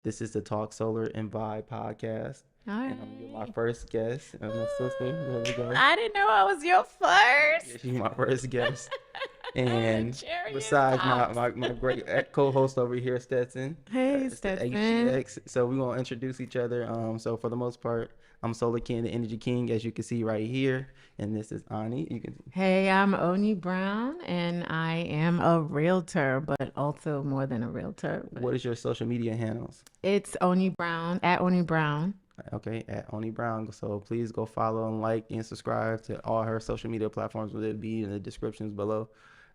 This is the Talk Solar and Vibe podcast. All And you're my right. first guest. And my sister, there we go. I didn't know I was your Yeah, first. she's my first guest. And Cherry is besides my, pops. my, my great co-host over here, Stetson, Hey, it's the Stetson. HGX. So we're gonna introduce each other. So for the most part, I'm Solar Ken, the Energy King, as you can see right here. And this is Onyii. You can Hey, I'm Onyii Brown, and I am a realtor, but also more than a realtor. But what is your social media handles? it's Onyii Brown at Onyii Brown. Okay, at Onyii Brown. So please go follow and like and subscribe to all her social media platforms. Will it be in the descriptions below?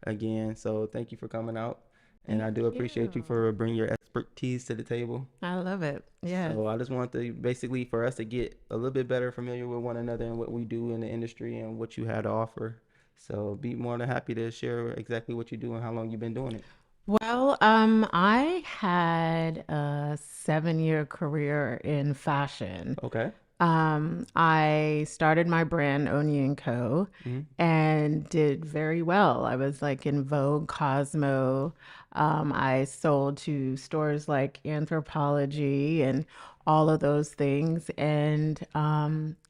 Again, so thank you for coming out, and I Thank do appreciate you you. for bringing your expertise to the table. I love it. Yes. So I just want to basically for us to get a little bit better familiar with one another and what we do in the industry and what you had to offer. So be more than happy to share exactly what you do and how long you've been doing it. Well, I had a 7-year career in fashion. Okay. I started my brand Onyii and Co. Hmm. and did very well. I was like in Vogue, Cosmo. I sold to stores like Anthropologie and all of those things, and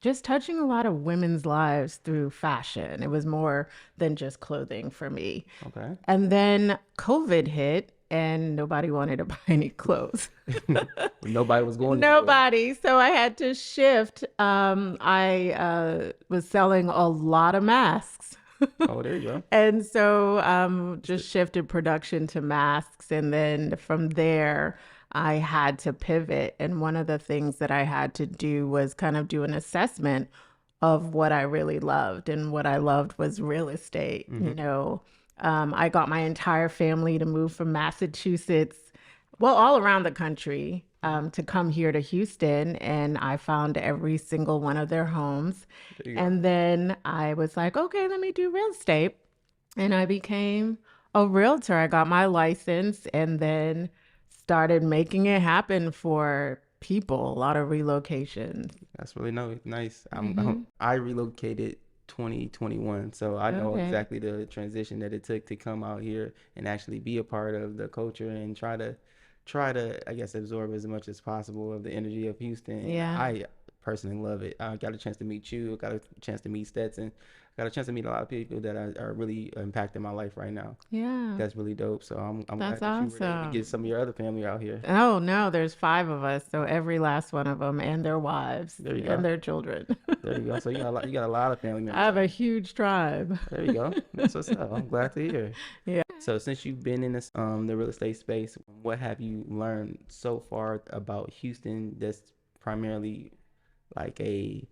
just touching a lot of women's lives through fashion. It was more than just clothing for me. Okay. And then COVID hit, and nobody wanted to buy any clothes. Nobody was going anywhere. Nobody. So I had to shift. I was selling a lot of masks. Oh, there you go. And so just shifted production to masks. And then from there, I had to pivot. And one of the things that I had to do was kind of do an assessment of what I really loved. And what I loved was real estate. Hmm. I got my entire family to move from Massachusetts, well, all around the country, to come here to Houston. And I found every single one of their homes. There you go. And then I was like, okay, let me do real estate. And I became a realtor. I got my license and then started making it happen for people, a lot of relocations. That's really nice. Hmm. I relocated 2021, so I know Okay. exactly the transition that it took to come out here and actually be a part of the culture and try to I guess absorb as much as possible of the energy of Houston. And Yeah. I personally love it. I got a chance to meet you, got a chance to meet Stetson, got a chance to meet a lot of people that are really impacting my life right now. Yeah. That's really dope. So I'm That's glad that you were able to get awesome. some of your other family out here. Oh no, there's 5 of us, so every last one of them, and their wives There you and go. their children. There you go. So you got a lot of family I members have out a here. huge tribe. There you go. That's what's up. I'm glad to hear. Yeah. So since you've been in this the real estate space, what have you learned so far about Houston that's primarily like a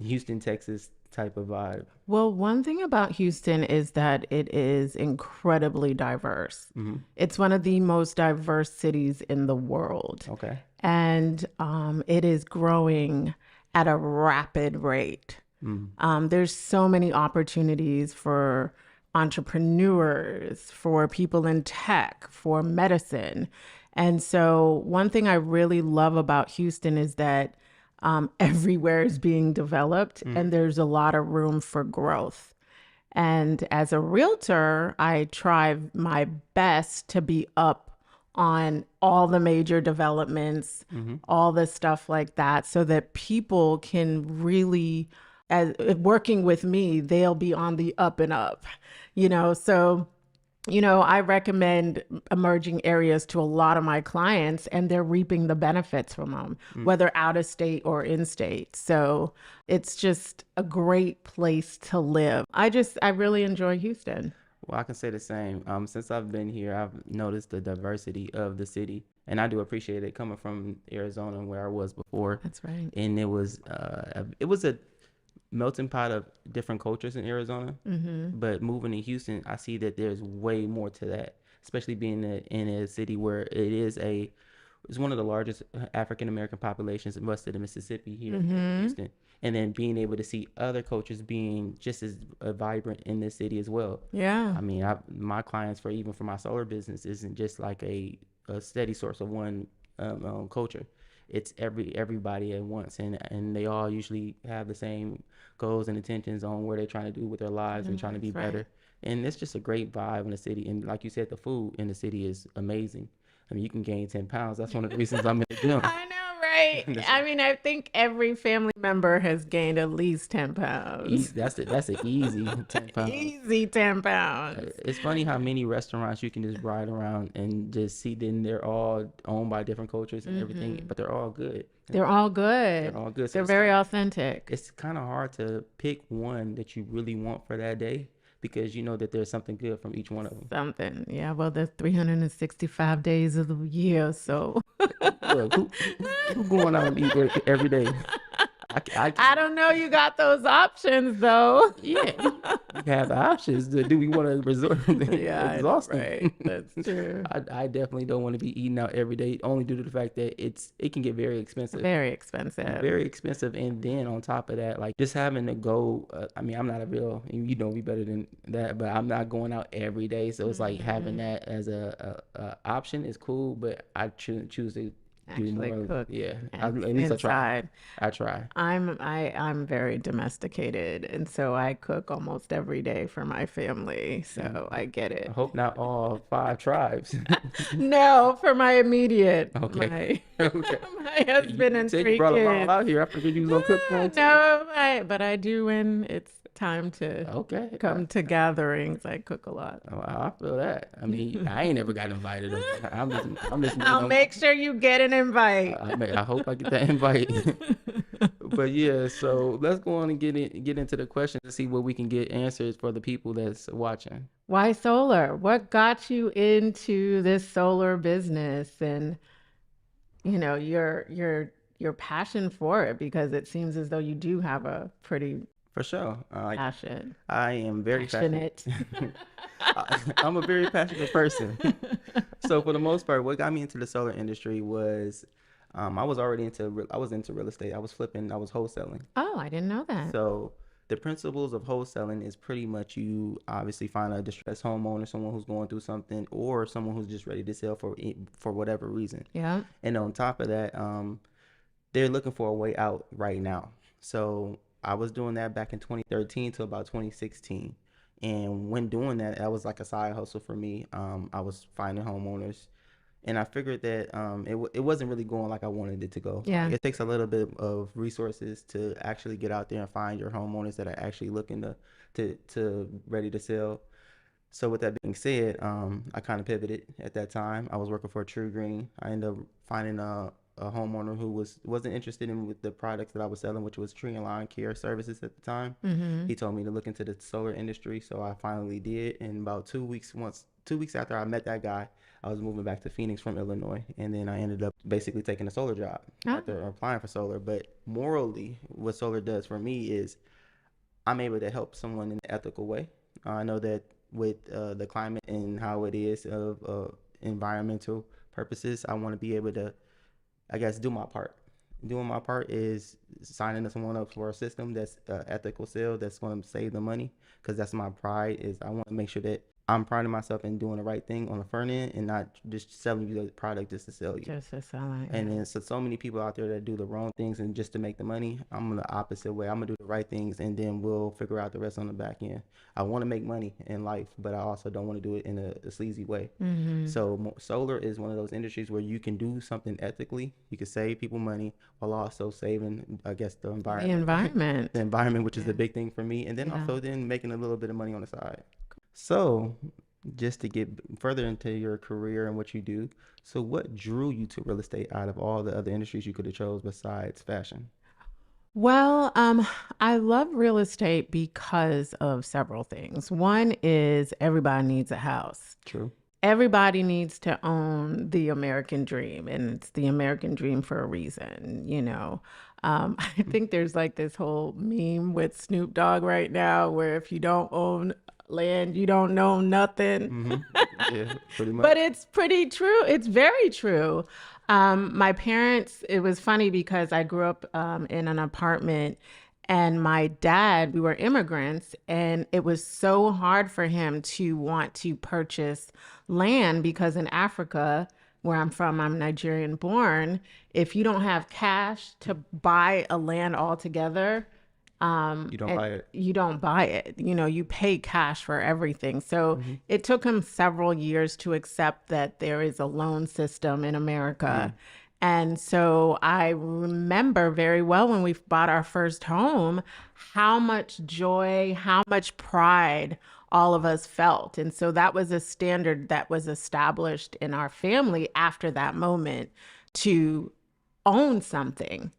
Houston, Texas type of vibe? Well, one thing about Houston is that it is incredibly diverse. Hmm. It's one of the most diverse cities in the world, Okay. and it is growing at a rapid rate. Mm. There's so many opportunities for entrepreneurs, for people in tech, for medicine. And so, one thing I really love about Houston is that everywhere is being developed Mm. and there's a lot of room for growth. And as a realtor, I try my best to be up on all the major developments, Hmm. all the stuff like that, so that people can really, as working with me, they'll be on the up and up, So I recommend emerging areas to a lot of my clients, and they're reaping the benefits from them, Mm. whether out of state or in state. So it's just a great place to live. I really enjoy Houston. Well, I can say the same. Since I've been here, I've noticed the diversity of the city, and I do appreciate it coming from Arizona, where I was before, That's right. and it was a melting pot of different cultures in Arizona. Mm-hmm. But moving to Houston, I see that there's way more to that, especially being in a city where it's one of the largest African American populations west of the Mississippi here in Mm-hmm. Houston, and then being able to see other cultures being just as vibrant in this city as well. Yeah. I mean, my clients for even for my solar business isn't just like a steady source of one culture. It's everybody at once, and they all usually have the same goals and intentions on where they're trying to do with their lives and trying to be That's right. better. And it's just a great vibe in the city. And like you said, the food in the city is amazing. I mean, you can gain 10 pounds. That's one of the reasons I'm in the gym. I know, right? I mean, I think every family member has gained at least 10 pounds. That's an easy 10 pounds. Easy 10 pounds. It's funny how many restaurants you can just ride around and just see. Then they're all owned by different cultures and everything, but they're all good. They're all They're good. all good. So They're very authentic. it's kind of hard to pick one that you really want for that day because you know that there's something good from each one of them. Something. Yeah, well, there's 365 days of the year, so Look, who going out and eat every day? I I can't. don't know. You got those options though. Yeah, you have the options. Do we want to resort to Yeah, I know, exhausting? right. That's true. I definitely don't want to be eating out every day, only due to the fact that it can get Very expensive. very expensive, and then on top of that, like just having to go. I mean, I'm not a real, and you know me better than that, but I'm not going out every day, so it's like having that as a option is cool, but I choose to do Actually more. cook Yeah, at and least I try. inside. I try. I'm very domesticated, and so I cook almost every day for my family. Mm. So I get I it. hope not all five tribes. No, for my immediate, Okay. my Okay. my You, husband you and said you three brought them all kids. out here. I figured you was gonna cook for them too. No, but I do when it's time to Okay. come to gatherings. I cook a lot. I feel that. I mean, I ain't never got invited. I'm just moving I'll on. make sure you get an invite. I hope I get that invite. But yeah, so let's go on and get into the questions and see what we can get answers for the people that's watching. Why solar? What got you into this solar business and your passion for it because it seems as though you do have a pretty For sure. passion, I am very passionate. passionate. I'm a very passionate person. So for the most part, what got me into the solar industry was I was into real estate. I was flipping, I was wholesaling. Oh, I didn't know that. So the principles of wholesaling is pretty much you obviously find a distressed homeowner, someone who's going through something, or someone who's just ready to sell for whatever reason. Yeah. And on top of that, they're looking for a way out right now. So I was doing that back in 2013 to about 2016. And when doing that, that was like a side hustle for me. I was finding homeowners, and I figured that it wasn't really going like I wanted it to go. Yeah. Like, it takes a little bit of resources to actually get out there and find your homeowners that are actually looking to ready to sell. So with that being said, I kind of pivoted at that time. I was working for True Green. I ended up finding a homeowner who wasn't interested in with the products that I was selling, which was tree and lawn care services at the time. Mm-hmm. He told me to look into the solar industry, so I finally did. And about 2 weeks, 2 weeks after I met that guy, I was moving back to Phoenix from Illinois, and then I ended up basically taking a solar job Oh, after applying for solar. But morally, what solar does for me is I'm able to help someone in an ethical way. I know that with the climate and how it is of environmental purposes, I want to be able to, I guess, do my part. Doing my part is signing someone up for a system that's ethical sale that's going to save the money, because that's my pride. Is I want to make sure that I'm priding myself in doing the right thing on the front end and not just selling you the product just to sell you. just a salad. And then so many people out there that do the wrong things and just to make the money. I'm the opposite way. I'm gonna do the right things and then we'll figure out the rest on the back end. I want to make money in life, but I also don't want to do it in a sleazy way. Mm-hmm. So solar is one of those industries where you can do something ethically. You can save people money while also saving, I guess, the The environment. environment. The environment, which is Yeah. the big thing for me, and then Yeah. also then making a little bit of money on the side. So, just to get further into your career and what you do, so what drew you to real estate out of all the other industries you could have chose besides fashion? Well, I love real estate because of several things. One is everybody needs a house. True. Everybody needs to own the American dream, and it's the American dream for a reason. I think there's like this whole meme with Snoop Dogg right now where if you don't own land, you don't know nothing. Yeah, pretty much. But it's pretty true. It's very true. My parents, it was funny because I grew up in an apartment, and my dad, we were immigrants, and it was so hard for him to want to purchase land because in Africa, where I'm from, I'm Nigerian born. If you don't have cash to buy a land altogether, You don't And buy it. you don't buy it. You know, you pay cash for everything. So Mm-hmm. it took him several years to accept that there is a loan system in America. Mm. And so I remember very well when we bought our first home, how much joy, how much pride all of us felt. And so that was a standard that was established in our family after that moment to own something.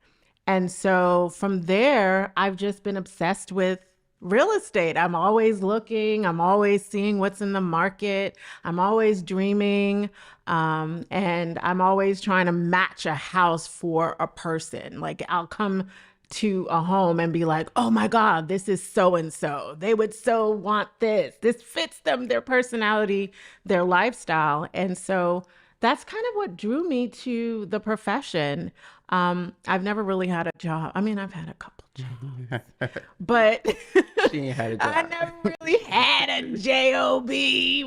And so from there, I've just been obsessed with real estate. I'm always looking, I'm always seeing what's in the market, I'm always dreaming, and I'm always trying to match a house for a person. Like I'll come to a home and be like, oh my God, this is so and so. They would so want this. This fits them, their personality, their lifestyle. And so that's kind of what drew me to the profession. I've never really had a job. I mean, I've had a couple jobs, but She ain't had a I job. never really had a job,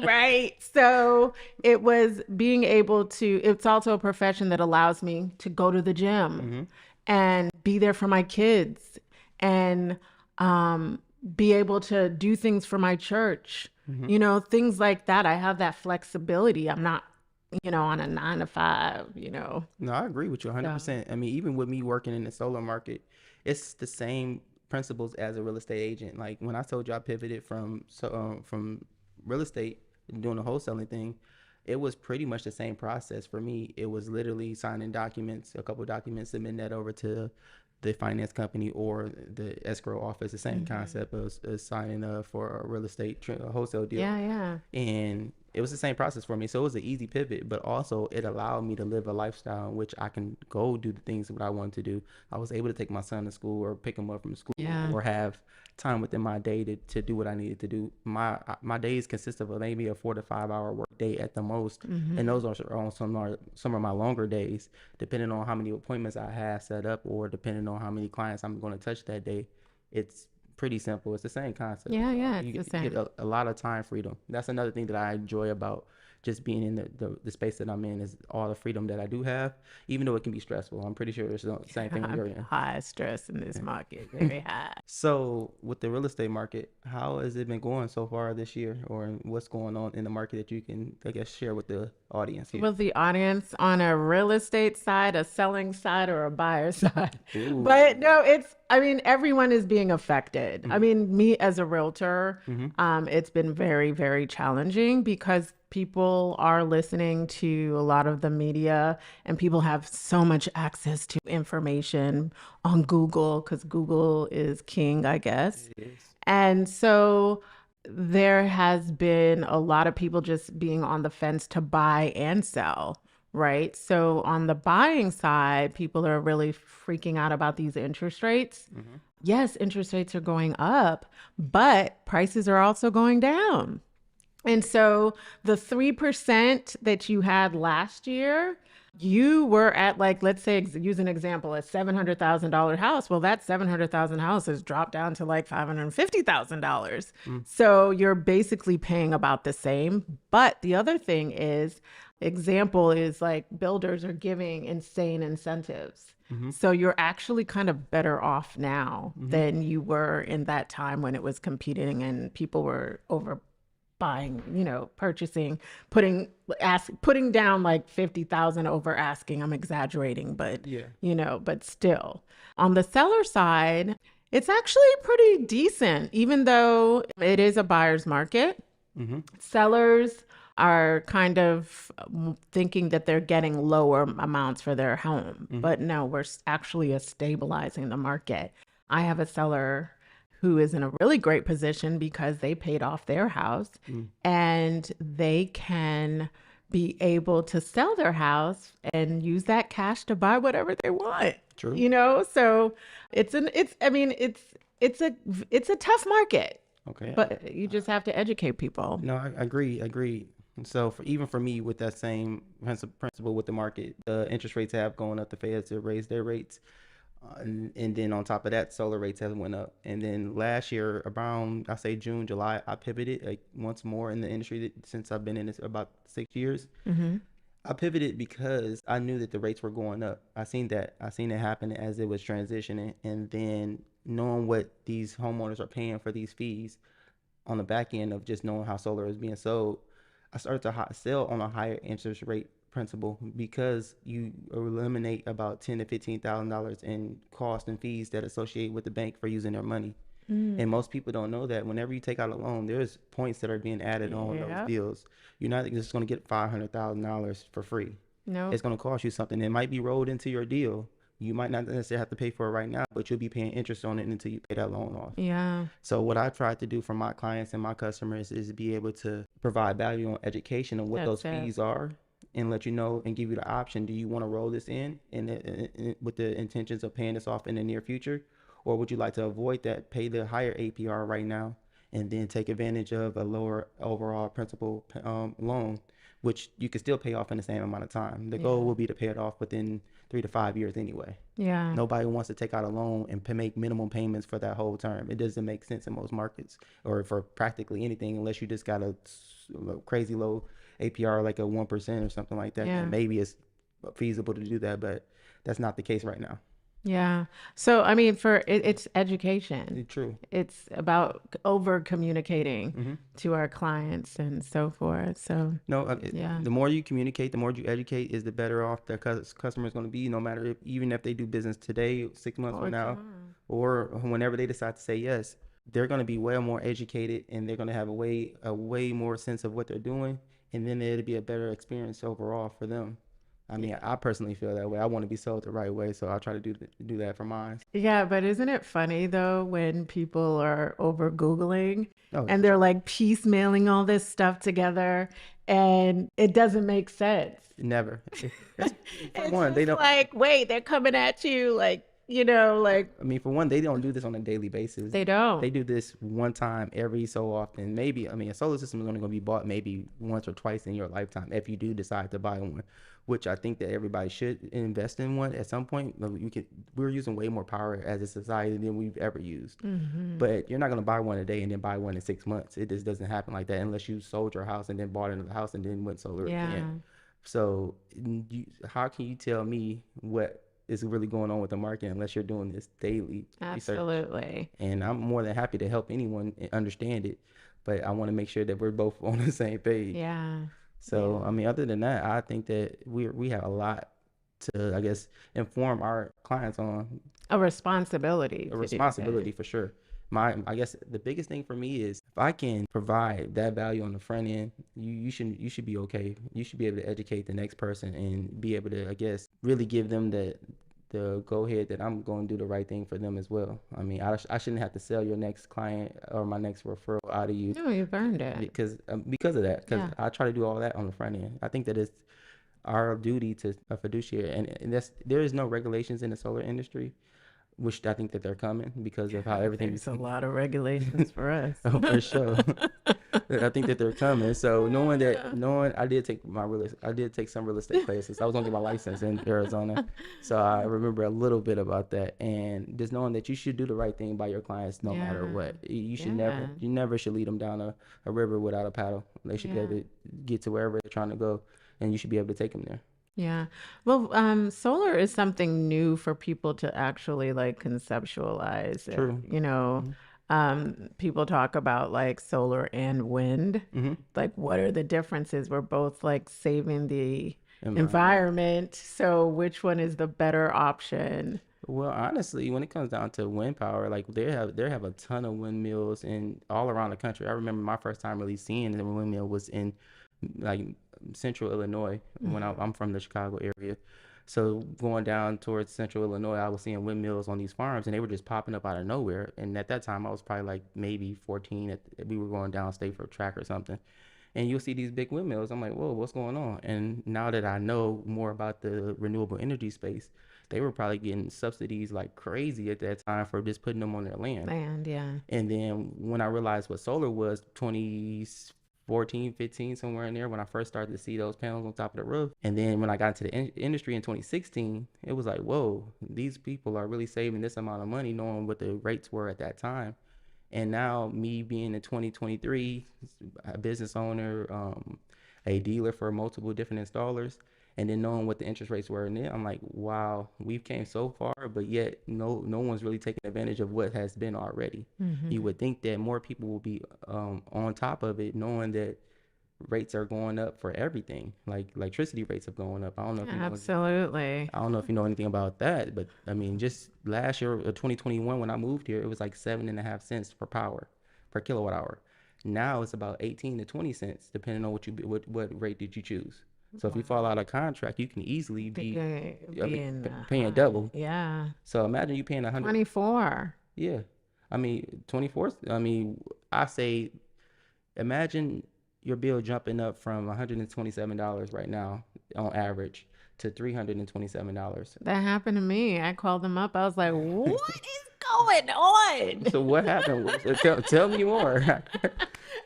right? So it was being able to, it's also a profession that allows me to go to the gym Mm-hmm. and be there for my kids and um, be able to do things for my church, Mm-hmm. you know, things like that. I have that flexibility. I'm not, you know, on a 9 to 5, you know. No, I agree with you So, 100%. I mean, even with me working in the solar market, it's the same principles as a real estate agent. Like when I told you I pivoted from real estate and doing the wholesaling thing, it was pretty much the same process for me. It was literally signing documents, a couple documents, submitting that over to the finance company or the escrow office. The same mhm. concept as signing for a real estate wholesale deal. Yeah, yeah. And it was the same process for me, so it was an easy pivot, but also it allowed me to live a lifestyle in which I can go do the things that I wanted to do. I was able to take my son to school or pick him up from school Yeah. or have time within my day to do what I needed to do. My days consist of maybe a 4 to 5 hour work day at the most, and Hmm. those are on some of my longer days, depending on how many appointments I have set up or depending on how many clients I'm going to touch that day. It's pretty simple. It's the same concept. Yeah, yeah, it's You the get same. a lot of time freedom. That's another thing that I enjoy about just being in the space that I'm in is all the freedom that I do have, even though it can be stressful. I'm pretty sure it's the same thing on your end. High stress in this Yeah. market, very high. So with the real estate market, how has it been going so far this year, or what's going on in the market that you can, I guess, share with the audience here? With the audience on a real estate side, a selling side, or a buyer side. But Ooh. no, it's, I mean, everyone is being affected. I Mm-hmm. mean, me as a realtor, Mm-hmm. it's been very, very challenging because people are listening to a lot of the media and people have so much access to information on Google because Google is king, I guess. It is. And so there has been a lot of people just being on the fence to buy and sell, right? So on the buying side, people are really freaking out about these interest rates. Mm-hmm. Yes, interest rates are going up, but prices are also going down. And so the 3% that you had last year, you were at, like, let's say, use an example, a $700,000 house. Well, that 700,000 house has dropped down to like $550,000. Mm-hmm. So you're basically paying about the same. But the other thing is, example is like builders are giving insane incentives. Mm-hmm. So you're actually kind of better off now Mm-hmm. than you were in that time when it was competing and people were over buying, you know, purchasing, putting down like 50,000 over asking. I'm exaggerating, but Yeah. you know, but still. On the seller side, it's actually pretty decent even though it is a buyer's market. Mm-hmm. Sellers are kind of thinking that they're getting lower amounts for their home, Mm-hmm. but no, we're actually stabilizing the market. I have a seller who is in a really great position because they paid off their house Mm-hmm. and they can be able to sell their house and use that cash to buy whatever they want. True. You know, so it's I mean it's a it's a tough market, Okay. but you just have to educate people. No, I agree. Agree. And so for even for me with that same principle with the market, the interest rates have gone up. The Feds have raised their rates, and then on top of that, solar rates have went up. And then last year, around I say June, July, I pivoted like once more in the industry since I've been in this about 6 years. Hmm. I pivoted because I knew that the rates were going up. I seen it happen as it was transitioning, and then knowing what these homeowners are paying for these fees on the back end of just knowing how solar is being sold, I started to sell on a higher interest rate principle because you eliminate about $10,000 to $15,000 in cost and fees that associate with the bank for using their money. Mm. And most people don't know that whenever you take out a loan, there's points that are being added on those Yeah. deals. You're not just going to get $500,000 for free. It's Nope. going to cost you something. It might be rolled into your deal. You might not necessarily have to pay for it right now, but you'll be paying interest on it until you pay that loan off. Yeah. So what I try to do for my clients and my customers is be able to provide value on education on what those That's it. fees are and let you know and give you the option. Do you want to roll this in and with the intentions of paying this off in the near future? Or would you like to avoid that, pay the higher APR right now, and then take advantage of a lower overall principal loan, which you can still pay off in the same amount of time. The goal Yeah. will be to pay it off within 3 to 5 years anyway. Yeah. Nobody wants to take out a loan and make minimum payments for that whole term. It doesn't make sense in most markets or for practically anything unless you just got a crazy low APR like a 1% or something like that. Yeah. And maybe it's feasible to do that, but that's not the case right now. Yeah. So, I mean, it's education. True. It's about over communicating Hmm. to our clients and so forth. So, No, yeah. the more you communicate, the more you educate, is the better off the customer is going to be. No matter if, even if they do business today, 6 months from Or now, tomorrow. or whenever they decide to say yes, they're going to be way more educated, and they're going to have a way more sense of what they're doing, and then it'll be a better experience overall for them. I mean, I personally feel that way. I want to be sold the right way, so I try to do that for mine. Yeah, but isn't it funny though when people are over Googling Oh, and for they're sure. like piecemealing all this stuff together and it doesn't make sense? Never. That's for It's one. They just don't. like, wait, they're coming at you like, like I mean, for one, they don't do this on a daily basis. they don't. They do this one time every so often. Maybe, I mean, a solar system is only going to be bought maybe once or twice in your lifetime if you do decide to buy one, which I think that everybody should invest in one at some point. We're using way more power as a society than we've ever used. Hmm. But you're not going to buy one a day and then buy one in 6 months. It just doesn't happen like that unless you sold your house and then bought another house and then went solar again. Yeah, So how can you tell me what is really going on with the market unless you're doing this daily research? absolutely. And I'm more than happy to help anyone understand it, but I want to make sure that we're both on the same page. Yeah. So, Yeah. I mean, other than that, I think that we have a lot to, I guess, inform our clients on. A responsibility A to do that. responsibility for sure. I guess the biggest thing for me is if I can provide that value on the front end, you should be okay. You should be able to educate the next person and be able to, I guess, really give them the go ahead that I'm going to do the right thing for them as well. I mean, I shouldn't have to sell your next client or my next referral out of you No, you've earned it. because of that. Because Yeah. I try to do all that on the front end. I think that it's our duty to a fiduciary, and there is no regulations in the solar industry, which I think that they're coming because of how everything. There's a lot of regulations for us. Oh, for sure. I think that they're coming. So knowing I did take some real estate classes. I was gonna get my license in Arizona, so I remember a little bit about that. And just knowing that you should do the right thing by your clients no matter Yeah. what. Yeah. You never should lead them down a river without a paddle. They should be Yeah. able to get to wherever they're trying to go, and you should be able to take them there. Yeah. Well, solar is something new for people to actually like conceptualize. True. Hmm. People talk about like solar and wind. Hmm. Like, what are the differences? We're both like saving the Environment. environment. So, which one is the better option? Well, honestly, when it comes down to wind power, like they have a ton of windmills in all around the country. I remember my first time really seeing a windmill was in like central Illinois when Mhm. I'm from the Chicago area. So going down towards central Illinois, I was seeing windmills on these farms, and they were just popping up out of nowhere. And at that time, I was probably like maybe 14. We were going downstate for a track or something, and you'll see these big windmills. I'm like, whoa, what's going on? And now that I know more about the renewable energy space, they were probably getting subsidies like crazy at that time for just putting them on their land. And yeah. And then when I realized what solar was, 2014, 15, somewhere in there, when I first started to see those panels on top of the roof. And then when I got into the industry in 2016, it was like, whoa, these people are really saving this amount of money knowing what the rates were at that time. And now, me being in 2023, a business owner, a dealer for multiple different installers, And then knowing what the interest rates were, and then I'm like, wow, we've came so far, but yet no one's really taking advantage of what has been already. You Hmm. would think that more people will be on top of it, knowing that rates are going up for everything. Like electricity rates have going up. Absolutely. I don't know if you know anything about that, but I mean, just last year, 2021, when I moved here, it was like 7.5 cents per power, per kilowatt hour. Now it's about 18 to 20 cents, depending on what rate did you choose. So if you fall Wow. out of contract, you can easily be, I mean, Being paying high. double. Yeah. So imagine you paying 100. 24. Yeah, I mean 24. I mean, I say imagine your bill jumping up from $127 right now on average to $327. That happened to me. I called them up. I was like, what is going on? So what happened? Tell me more.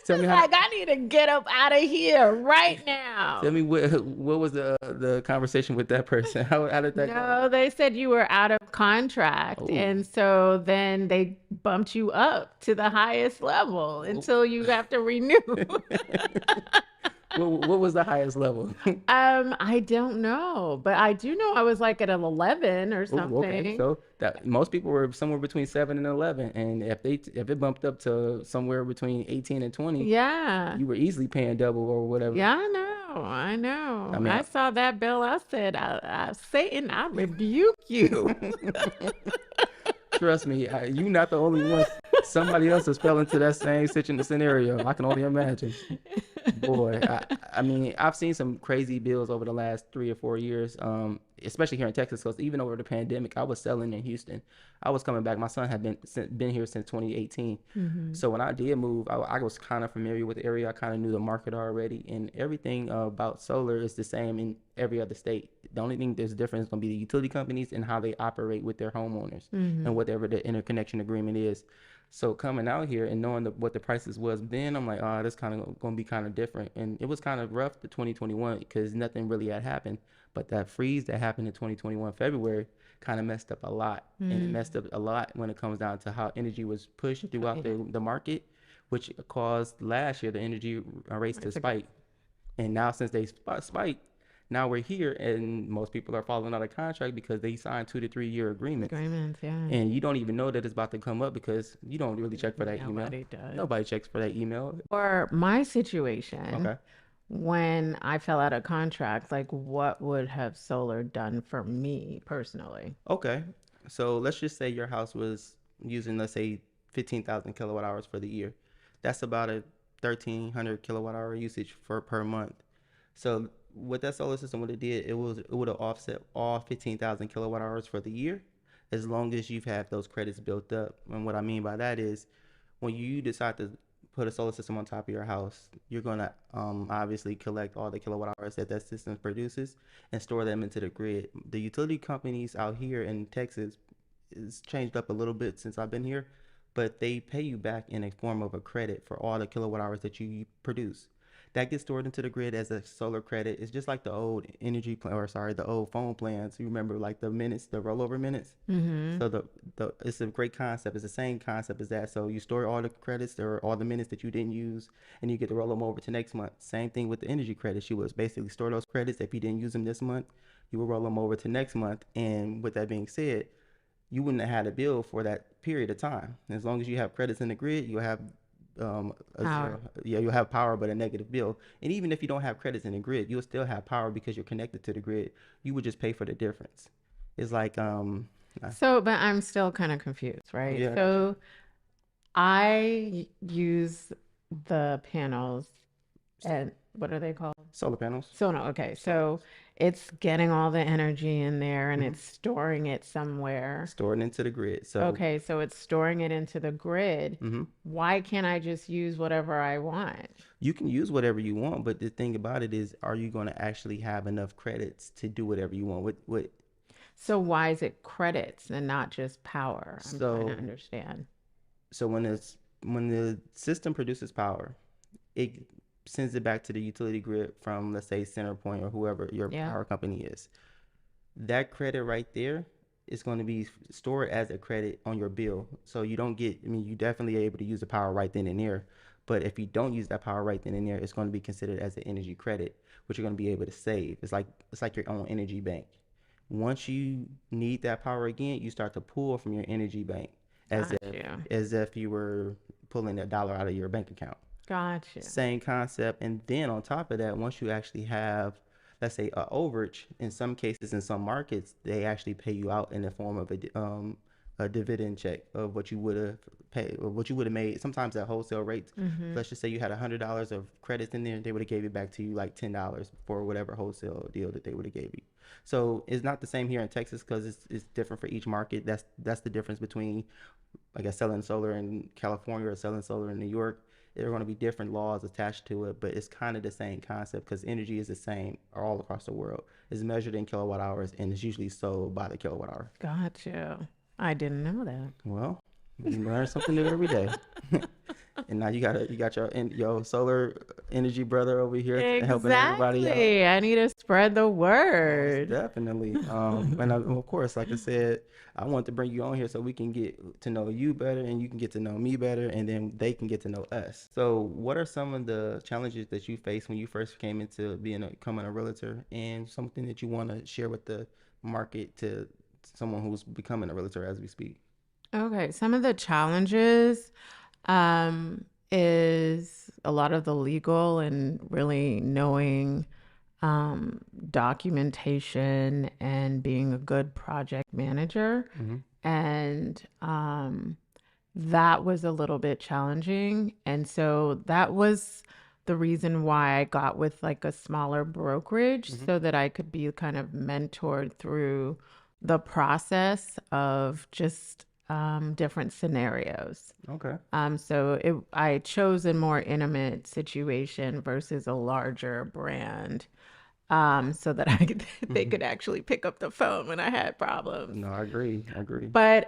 Tell I me was how. like, I need to get up out of here right now. Tell me what was the conversation with that person? How did that go? No, they said you were out of contract. Oh, And so then they bumped you up to the highest level oh. until you have to renew. What was the highest level? I don't know, but I do know I was like at an 11 or Oh, okay. something. So that most people were somewhere between 7 and 11, and if it bumped up to somewhere between 18 and 20, Yeah. you were easily paying double or whatever. Yeah, I know. I I know. mean, I saw that bill. I said, Satan, I rebuke you. trust me, you not the only one. Somebody else has fell into that same situation scenario. I can only imagine. Boy, I mean, I've seen some crazy bills over the last 3 or 4 years, especially here in Texas. Because even over the pandemic, I was selling in Houston. I was coming back. My son had been here since 2018. Hmm. So when I did move, I was kind of familiar with the area. I kind of knew the market already, and everything about solar is the same in every other state. The only thing that's different is going to be the utility companies and how they operate with their homeowners and Hmm. whatever the interconnection agreement is. So coming out here and knowing what the prices was then, I'm like, oh, that's kind of going to be kind of different. And it was kind of rough to 2021 because nothing really had happened. But that freeze that happened in 2021 February kind of messed up a lot. And it Mm. messed up a lot when it comes down to how energy was pushed throughout Yeah. the market, which caused last year the energy rates to It's a good spike. And now since they spiked, now we're here and most people are falling out of contract because they signed 2 to 3 year agreements. agreements. Yeah. And you don't even know that it's about to come up because you don't really check for that email. Nobody does. Nobody checks for that email. For my situation, Okay. when I fell out of contract, like what would have solar done for me personally? Okay. So let's just say your house was using, let's say, 15,000 kilowatt hours for the year. That's about a 1,300 kilowatt hour usage for per month. So with that solar system, what it did, it would have offset all 15,000 kilowatt hours for the year, as long as you've had those credits built up. And what I mean by that is, when you decide to put a solar system on top of your house, you're gonna obviously collect all the kilowatt hours that system produces and store them into the grid. The utility companies out here in Texas is changed up a little bit since I've been here, but they pay you back in a form of a credit for all the kilowatt hours that you produce. That gets stored into the grid as a solar credit. It's just like the old energy plan, or sorry, the old phone plans. You remember like the minutes, the rollover minutes. Mm-hmm. So the it's a great concept. It's the same concept as that. So you store all the credits or all the minutes that you didn't use, and you get to roll them over to next month. Same thing with the energy credits. You would basically store those credits. If you didn't use them this month, you will roll them over to next month. And with that being said, you wouldn't have had a bill for that period of time. As long as you have credits in the grid, you'll have a Power. zero. Yeah, you'll have power, but a negative bill. And even if you don't have credits in the grid, you'll still have power because you're connected to the grid. You would just pay for the difference. It's like So, but I'm still kind of confused, right? yeah, I got you. So I use the panels and what are they called? Solar panels. So no, okay. Solar. So it's getting all the energy in there and Hmm. it's storing it somewhere. Stored into the grid. So Okay, so it's storing it into the grid. mhm, Why can't I just use whatever I want? you can use whatever you want, but the thing about it is, are you going to actually have enough credits to do whatever you want? With So why is it credits and not just power? I'm trying to so understand. so when the system produces power, it sends it back to the utility grid from, let's say, CenterPoint or whoever your Yeah. power company is. That credit right there is going to be stored as a credit on your bill. So you don't get, I mean, you definitely are able to use the power right then and there. But if you don't use that power right then and there, it's going to be considered as an energy credit, what you're going to be able to save. It's like your own energy bank. Once you need that power again, you start to pull from your energy bank as Got if you. as if you were pulling a dollar out of your bank account. Got you. Same concept. And then on top of that, once you actually have, let's say, a overage, in some cases, in some markets, they actually pay you out in the form of a dividend check of what you would have paid or what you would have made. Sometimes at wholesale rates. Mm-hmm. Let's just say you had $100 of credits in there, they would have gave it back to you like $10 for whatever wholesale deal that they would have gave you. So it's not the same here in Texas because it's different for each market. That's the difference between, I guess, selling solar in California or selling solar in New York. There are going to be different laws attached to it, but it's kind of the same concept because energy is the same all across the world. It's measured in kilowatt hours and it's usually sold by the kilowatt hour. Got you. I didn't know that. Well, you learn something new every day. And now you got your solar energy brother over here helping everybody out. Exactly. I need to spread the Most word. definitely. Of course, like I said, I want to bring you on here so we can get to know you better and you can get to know me better and then they can get to know us. So, what are some of the challenges that you faced when you first came into becoming a realtor and something that you want to share with the market to someone who's becoming a realtor as we speak? Okay, some of the challenges is a lot of the legal and really knowing documentation and being a good project manager. Mm-hmm. And that was a little bit challenging. And so that was the reason why I got with like a smaller brokerage Mm-hmm. so that I could be kind of mentored through the process of just different scenarios. Okay. I chose a more intimate situation versus a larger brand, so that they Mm-hmm. could actually pick up the phone when I had problems. No, I agree. I agree. But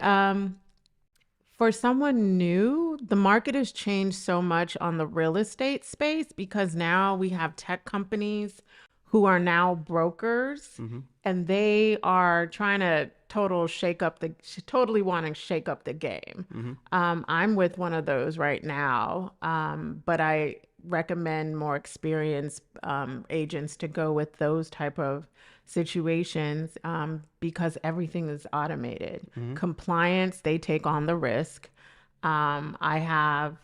for someone new, the market has changed so much on the real estate space because now we have tech companies who are now brokers Mm-hmm. and they are trying to totally want to shake up the game. Mm-hmm. I'm with one of those right now, but I recommend more experienced agents to go with those type of situations because everything is automated. Mm-hmm. Compliance, they take on the risk. I have,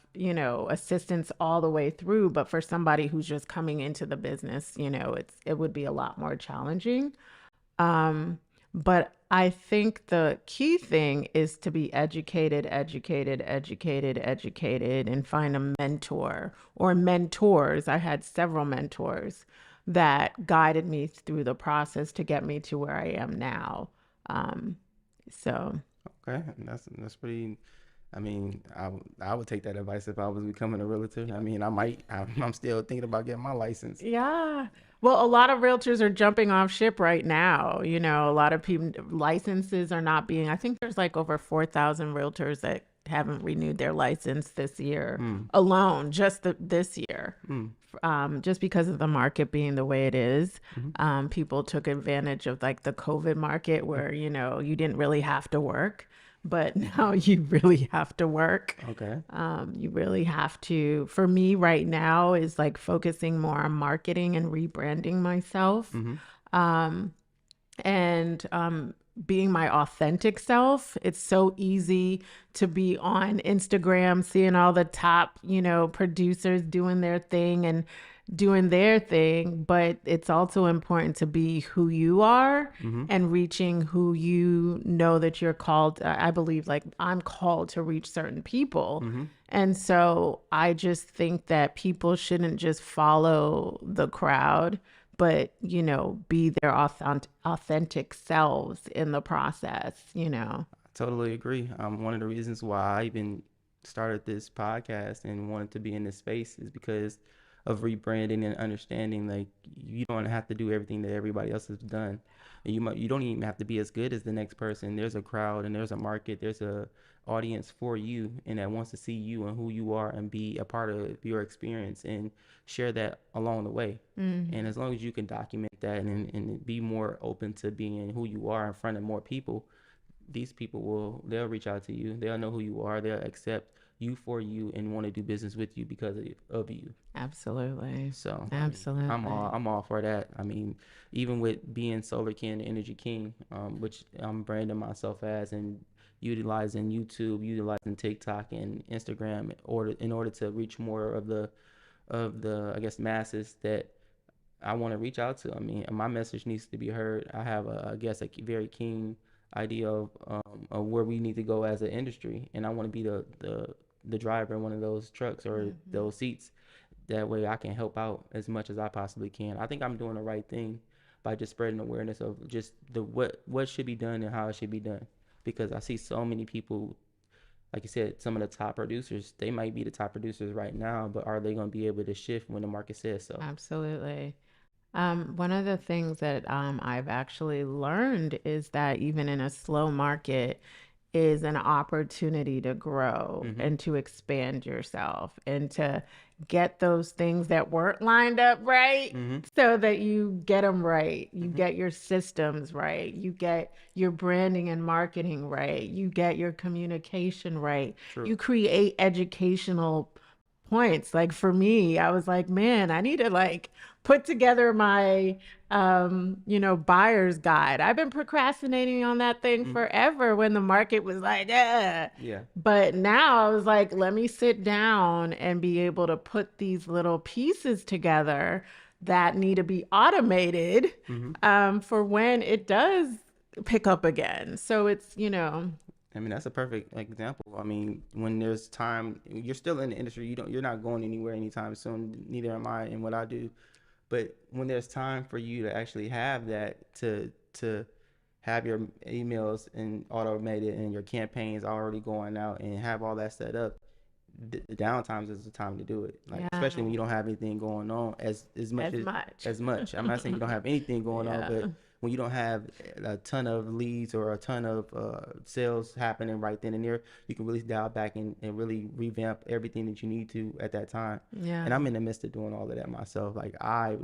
assistance all the way through, but for somebody who's just coming into the business, it would be a lot more challenging. Um, but I think the key thing is to be educated, and find a mentor or mentors. I had several mentors that guided me through the process to get me to where I am now. Um, so, Okay, that's pretty. I mean, I would take that advice if I was becoming a realtor. I mean, I'm still thinking about getting my license. yeah. Well, a lot of realtors are jumping off ship right now. A lot of people licenses are not being, I think there's like over 4,000 realtors that haven't renewed their license this year Mm, alone, just this year. mm, Just because of the market being the way it is, mm-hmm, people took advantage of like the COVID market mm. where, you didn't really have to work, but now you really have to work. Okay. You really have to, for me right now, is like focusing more on marketing and rebranding myself. Mm-hmm. Um, and being my authentic self. It's so easy to be on Instagram, seeing all the top, producers doing their thing, but it's also important to be who you are Mm-hmm. and reaching who you know that you're called. I believe like I'm called to reach certain people. Mm-hmm. And so I just think that people shouldn't just follow the crowd, but, be their authentic selves in the process. I totally agree. One of the reasons why I even started this podcast and wanted to be in this space is because of rebranding and understanding like you don't have to do everything that everybody else has done. And you don't even have to be as good as the next person. There's a crowd and there's a market, there's a audience for you and that wants to see you and who you are and be a part of your experience and share that along the way. And Hmm. as long as you can document that and be more open to being who you are in front of more people, they'll reach out to you. They'll know who you are. They'll accept you for you and want to do business with you because of you. Absolutely. So I mean, Absolutely. I'm all for that. I mean, even with being Solar Ken and Energy King, which I'm branding myself as, and utilizing YouTube, utilizing TikTok and Instagram in order to reach more of the I guess masses that I want to reach out to. I mean, my message needs to be heard. I have I guess a very keen idea of where we need to go as an industry, and I want to be the driver in one of those trucks or Hmm. those seats. That way, I can help out as much as I possibly can. I think I'm doing the right thing by just spreading awareness of just the what should be done and how it should be done. Because I see so many people, like you said, some of the top producers, they might be the top producers right now, but are they going to be able to shift when the market says so? Absolutely. One of the things that I've actually learned is that even in a slow market is an opportunity to grow Mm-hmm. and to expand yourself and to get those things that weren't lined up right Mm-hmm. so that you get them right. You Mm-hmm. get your systems right. You get your branding and marketing right. You get your communication right. True. You create educational points. Like for me, I was like, man, I need to like put together my buyer's guide. I've been procrastinating on that thing Mm-hmm. forever when the market was like, Yeah. but now I was like, let me sit down and be able to put these little pieces together that need to be automated Mm-hmm. for when it does pick up again. So it's, I mean, that's a perfect example. I mean, when there's time, you're still in the industry. You're not going anywhere anytime soon. Neither am I in what I do. But when there's time for you to actually have that to have your emails and automated and your campaigns already going out and have all that set up, the downtimes is the time to do it. Like yeah, especially when you don't have anything going on as much as much. as much. I'm not saying you don't have anything going on, Yeah. but when you don't have a ton of leads or a ton of sales happening right then and there, you can really dial back and really revamp everything that you need to at that time. Yeah. And I'm in the midst of doing all of that myself. Like I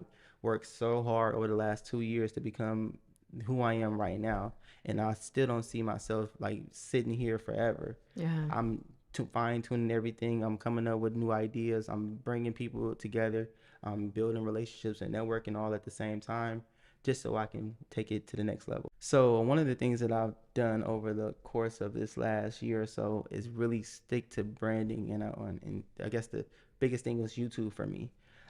worked so hard over the last 2 years to become who I am right now, and I still don't see myself like sitting here forever. Yeah. I'm fine tuning everything. I'm coming up with new ideas. I'm bringing people together. I'm building relationships and networking all at the same time, just so I can take it to the next level. So one of the things that I've done over the course of this last year or so is really stick to branding, and I guess the biggest thing was YouTube for me.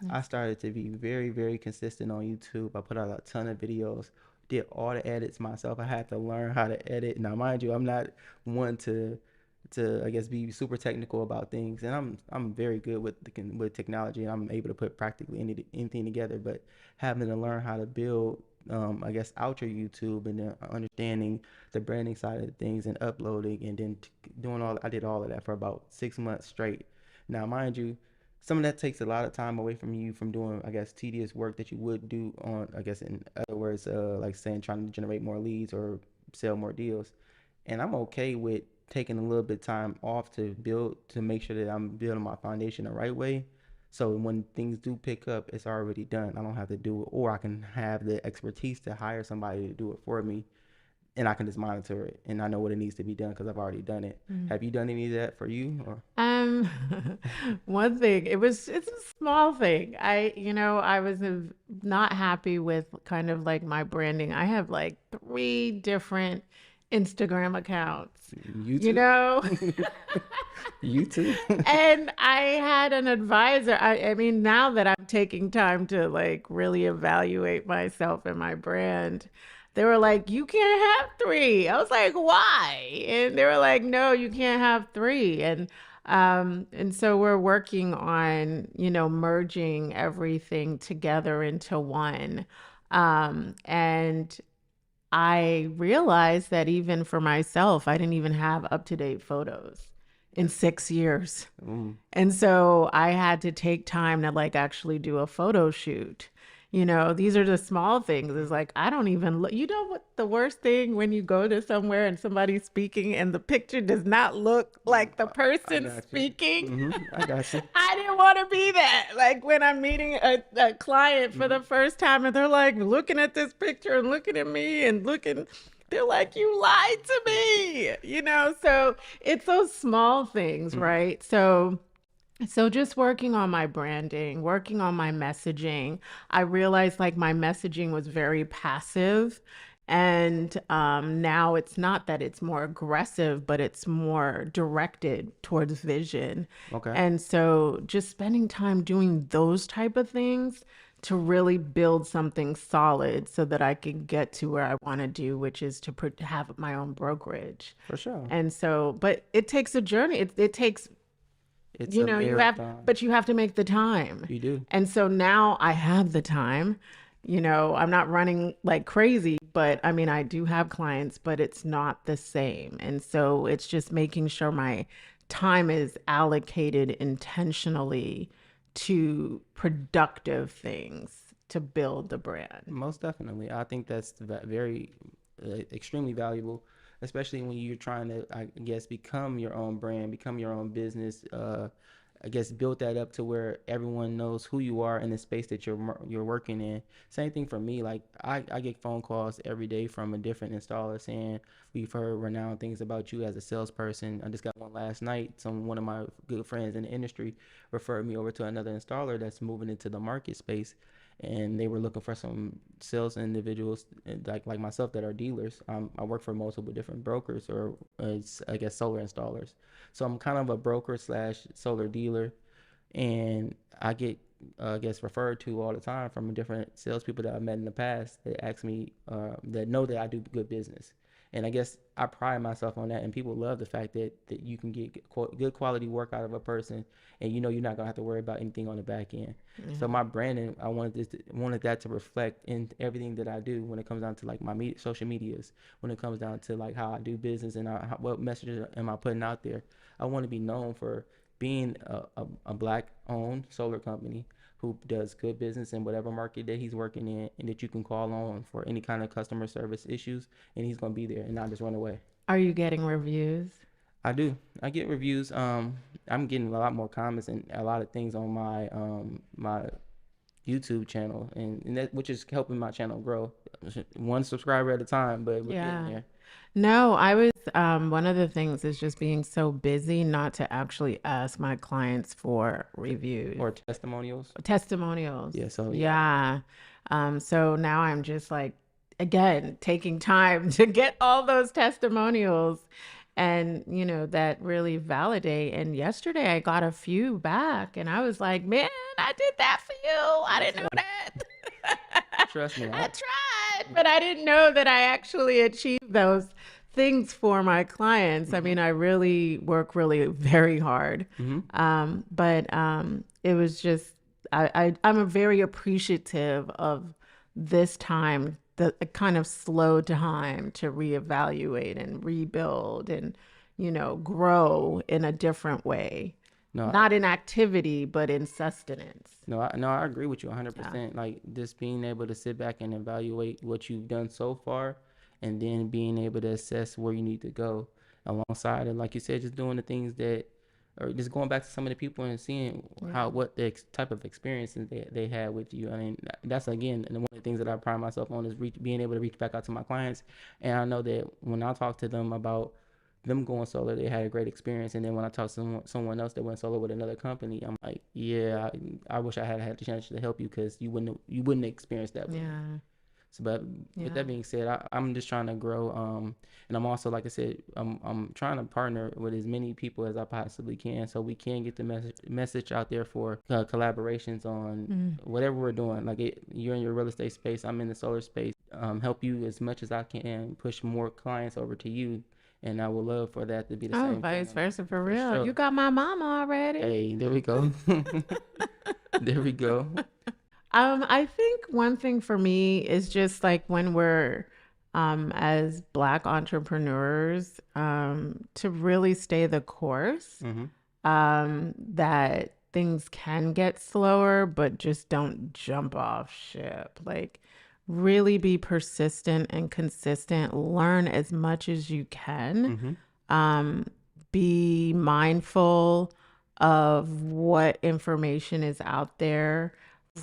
I started to be very, very consistent on YouTube. I put out a ton of videos, did all the edits myself. I had to learn how to edit. Now, mind you, I'm not one to I guess be super technical about things, and I'm very good with technology, and I'm able to put practically anything together. But having to learn how to build, I guess, out your YouTube and then understanding the branding side of things and uploading and then doing I did all of that for about 6 months straight. Now, mind you, some of that takes a lot of time away from you from doing, I guess, tedious work that you would do on, I guess, in other words, like saying trying to generate more leads or sell more deals. And I'm okay with taking a little bit of time off to make sure that I'm building my foundation the right way. So when things do pick up, it's already done. I don't have to do it, or I can have the expertise to hire somebody to do it for me, and I can just monitor it, and I know what it needs to be done because I've already done it. Mm. Have you done any of that for you? Or Um, one thing, it's a small thing. I was not happy with kind of like my branding. I have like three different Instagram accounts, you you too? know? You too? And I had an advisor. I mean, now that I'm taking time to like really evaluate myself and my brand, they were like, you can't have three. I was like, why? And they were like, no, you can't have three. And so we're working on, merging everything together into one. And I realized that even for myself, I didn't even have up-to-date photos in 6 years. Mm. And so I had to take time to like actually do a photo shoot. These are the small things. It's like, I don't even look. You know what the worst thing when you go to somewhere and somebody's speaking and the picture does not look like the I person got you. speaking? I got you. I didn't want to be that. Like when I'm meeting a client for Hmm. the first time and they're like looking at this picture and looking at me and looking. They're like, you lied to me, so it's those small things, Mhm. right? So just working on my branding, working on my messaging, I realized like my messaging was very passive. And now it's not that it's more aggressive, but it's more directed towards vision. Okay, And so just spending time doing those type of things to really build something solid so that I can get to where I want to do, which is to have my own brokerage. for sure. And so, but it takes a journey. It takes, It's a you have, marathon. but you have to make the time. You do. And so now I have the time. I'm not running like crazy, but I mean, I do have clients, but it's not the same. And so it's just making sure my time is allocated intentionally to productive things to build the brand. Most definitely. I think that's very, extremely valuable, especially when you're trying to, I guess, become your own brand, become your own business. I guess build that up to where everyone knows who you are in the space that you're working in. Same thing for me. Like I get phone calls every day from a different installer saying we've heard renowned things about you as a salesperson. I just got one last night. One of my good friends in the industry referred me over to another installer that's moving into the market space, and they were looking for some sales individuals like myself that are dealers. I work for multiple different brokers or I guess solar installers. So I'm kind of a broker slash solar dealer, and I get I guess referred to all the time from different salespeople that I've met in the past that ask me that know that I do good business. And I guess I pride myself on that, and people love the fact that you can get good quality work out of a person, and you're not gonna have to worry about anything on the back end. So Yeah. my branding, I wanted that to reflect in everything that I do when it comes down to like my social medias, when it comes down to like how I do business and what messages am I putting out there. I want to be known for being a black owned solar company who does good business in whatever market that he's working in, and that you can call on for any kind of customer service issues, and he's going to be there and not just run away. Are you getting reviews? I do. I get reviews. I'm getting a lot more comments and a lot of things on my YouTube channel, and that which is helping my channel grow, one subscriber at a time. But we're getting Yeah. there. No, I was, one of the things is just being so busy not to actually ask my clients for reviews, Or testimonials. testimonials. Yeah. So yeah. Yeah. So now I'm just like, again, taking time to get all those testimonials and, that really validate. And yesterday I got a few back and I was like, man, I did that for you. I didn't know Listen, that. trust me. I tried, but I didn't know that I actually achieved those things for my clients. I Mm-hmm. mean, I really work really very hard. Mm-hmm. But it was just, I'm very appreciative of this time, the kind of slow time to reevaluate and rebuild and, grow in a different way. No, Not in activity, but in sustenance. no, I agree with you Yeah. 100%. Like just being able to sit back and evaluate what you've done so far, and then being able to assess where you need to go alongside it. Like you said, just doing the things that, or just going back to some of the people and seeing Yeah. how what the type of experiences they had with you. I mean, that's again one of the things that I pride myself on is being able to reach back out to my clients, and I know that when I talk to them about them going solar, they had a great experience. And then when I talk to someone else that went solar with another company, I'm like, yeah, I wish I had the chance to help you because you wouldn't experience that with me. Yeah. So, but with that Yeah. being said, I'm just trying to grow. And I'm also, like I said, I'm trying to partner with as many people as I possibly can, so we can get the message out there for collaborations on Mm. whatever we're doing. Like you're in your real estate space, I'm in the solar space. Help you as much as I can, push more clients over to you, and I would love for that to be the Oh, same thing. vice versa for For real. sure. You got my mama already. Hey, there we go. There we go. I think one thing for me is just like when we're as Black entrepreneurs, to really stay the course, Mm-hmm. that things can get slower, but just don't jump off ship. Like, really be persistent and consistent. Learn as much as you can. Mm-hmm. Um, be mindful of what information is out there.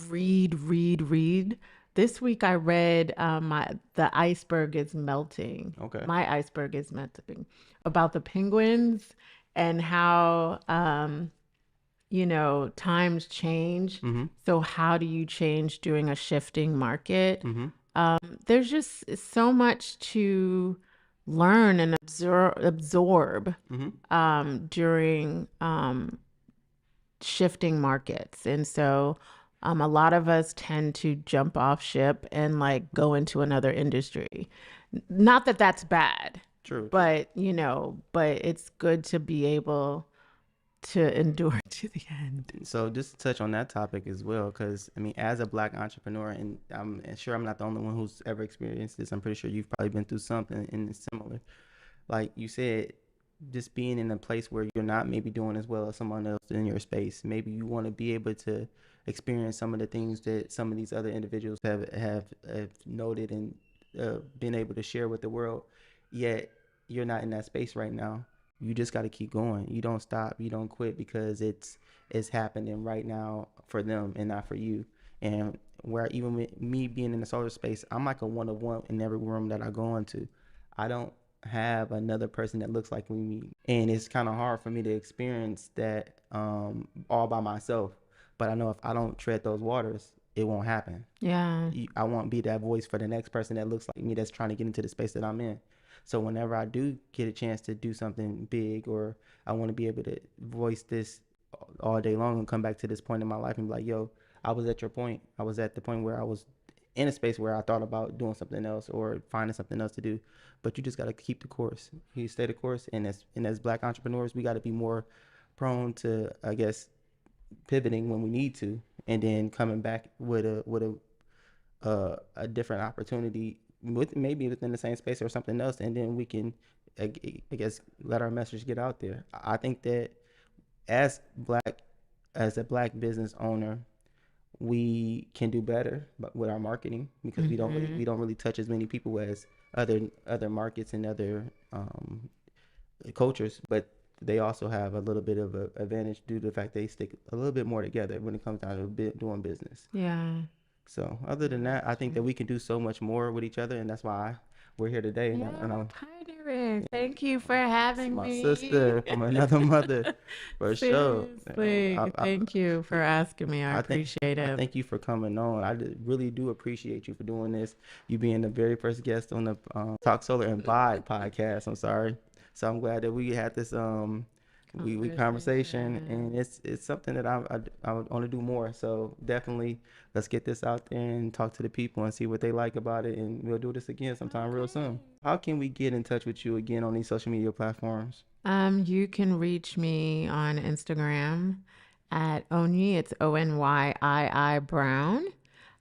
Read, read, read. This week I read the iceberg is melting. Okay. My iceberg is melting about the penguins and how times change. Mm-hmm. So how do you change during a shifting market? Mm-hmm. There's just so much to learn and absorb Mm-hmm. during shifting markets. And so a lot of us tend to jump off ship and like go into another industry. Not that that's bad, True. True. but but it's good to be able to endure to the end. So just to touch on that topic as well, because I mean, as a Black entrepreneur, and I'm sure I'm not the only one who's ever experienced this. I'm pretty sure you've probably been through something in similar. Like you said, just being in a place where you're not maybe doing as well as someone else in your space. Maybe you want to be able to experience some of the things that some of these other individuals have noted and been able to share with the world. Yet you're not in that space right now. You just got to keep going. You don't stop. You don't quit because it's happening right now for them and not for you. And where even with me being in the solar space, I'm like a one of one in every room that I go into. I don't have another person that looks like me, and it's kind of hard for me to experience that all by myself. But I know if I don't tread those waters, it won't happen. Yeah. I won't be that voice for the next person that looks like me that's trying to get into the space that I'm in. So whenever I do get a chance to do something big, or I want to be able to voice this all day long and come back to this point in my life and be like, yo, I was at your point. I was at the point where I was in a space where I thought about doing something else or finding something else to do. But you just got to keep the course. You stay the course. And as Black entrepreneurs, we got to be more prone to, I guess, pivoting when we need to, and then coming back with a different opportunity with maybe within the same space or something else, and then we can, I guess, let our message get out there. I think that as black as a Black business owner, we can do better with our marketing because Mm-hmm. we don't really touch as many people as other markets and other cultures, but they also have a little bit of an advantage due to the fact they stick a little bit more together when it comes down to doing business. Yeah. So other Yeah, than that, I that's think true. that we can do so much more with each other, and that's why we're here today. Yeah, And we're I'm pioneering. yeah, Thank you for it's having my me. sister from another mother, for sure. Seriously. Thank you for asking me. I I think appreciate I it. thank you for coming on. Really do appreciate you for doing this. You being the very first guest on the Talk Solar and Vibe podcast. I'm sorry. So I'm glad that we had this we conversation, and Conversation. it's something that I would want to do more. So definitely let's get this out there and talk to the people and see what they like about it, and we'll do this again sometime real soon. Okay. How can we get in touch with you again on these social media platforms? You can reach me on Instagram at Onyii. It's Onyii Brown.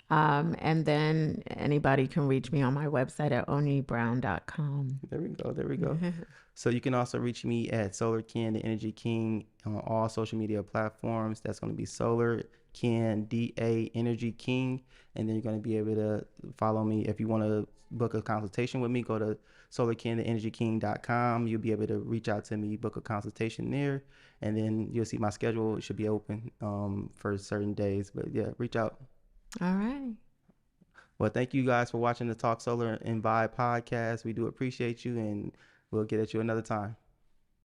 And then anybody can reach me on my website at onyiibrown.com. There we go. There we go. So you can also reach me at Solar Ken, the Energy King, on all social media platforms. That's going to be Solar Ken, DA Energy King. And then you're going to be able to follow me. If you want to book a consultation with me, go to solarkentheenergyking.com. You'll be able to reach out to me, book a consultation there. And then you'll see my schedule. It should be open for certain days. But yeah, reach out. All right. Well, thank you guys for watching the Talk Solar and Vibe podcast. We do appreciate you, and we'll get at you another time.